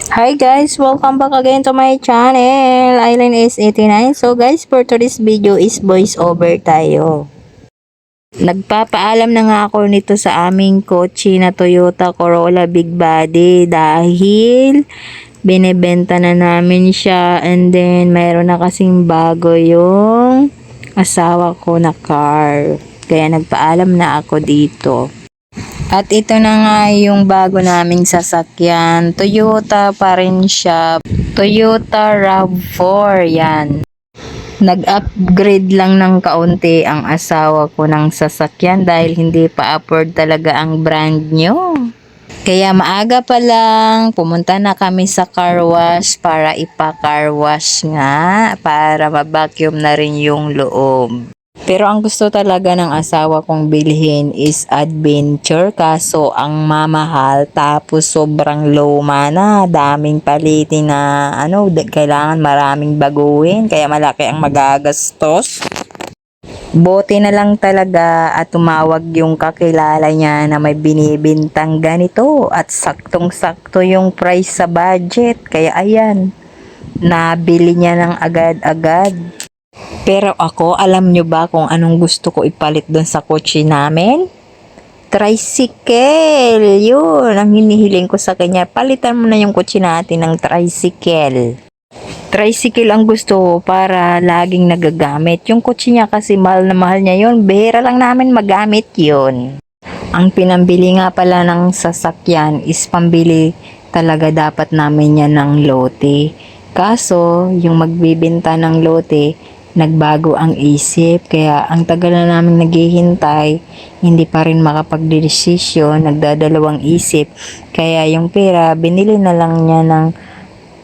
Hi guys, welcome back again to my channel, Island is 89. So guys, for today's video is voice over tayo. Nagpapaalam na nga ako nito sa aming kotse na Toyota Corolla Big Body dahil binebenta na namin siya, and then mayroon na kasing bago yung asawa ko na car. Kaya nagpaalam na ako dito. At ito na nga yung bago naming sasakyan. Toyota pa rin siya. Toyota RAV4 yan. Nag-upgrade lang ng kaunti ang asawa ko ng sasakyan dahil hindi pa afford talaga ang brand new. Kaya maaga pa lang, pumunta na kami sa car wash para ipa-car wash nga para ma-vacuum na rin yung loob. Pero ang gusto talaga ng asawa kong bilhin is adventure, kaso ang mamahal tapos sobrang luma na, daming palitin na kailangan maraming baguhin kaya malaki ang magagastos. Bote na lang talaga at tumawag yung kakilala niya na may binibintang ganito at saktong-sakto yung price sa budget, kaya ayan, nabili niya ng agad-agad. Pero ako, alam nyo ba kung anong gusto ko ipalit doon sa kotse namin? Tricycle! Yun, ang hinihiling ko sa kanya. Palitan mo na yung kotse natin ng tricycle. Tricycle ang gusto ko para laging nagagamit. Yung kotse niya kasi mahal na mahal niya yun. Bihira lang namin magamit yun. Ang pinambili nga pala ng sasakyan is pambili talaga dapat namin yan ng lote. Kaso, yung magbibenta ng lote, nagbago ang isip, kaya ang tagal na namin naghihintay, hindi pa rin makapagdesisyon, nagdadalawang isip, kaya yung pera binili na lang niya ng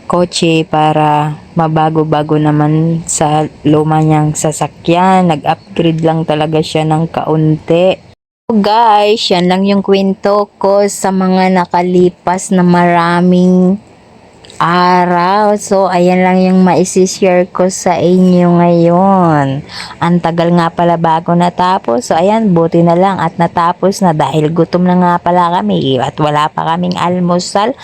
kotse para mabago-bago naman sa luma niyang sasakyan. Nag-upgrade lang talaga siya ng kaunti. So guys, yan lang yung kwento ko sa mga nakalipas na maraming araw. So, ayan lang yung maisishare ko sa inyo ngayon. Ang tagal nga pala bago natapos. So, ayan, buti na lang at natapos na dahil gutom na nga pala kami at wala pa kaming almusal.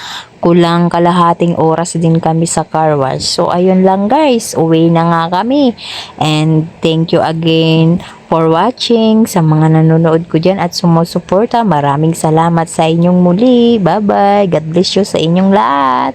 Kulang kalahating oras din kami sa car wash. So, ayun lang guys. Uwi na nga kami. And thank you again for watching. Sa mga nanonood ko dyan at sumusuporta, maraming salamat sa inyong muli. Bye-bye. God bless you sa inyong lahat.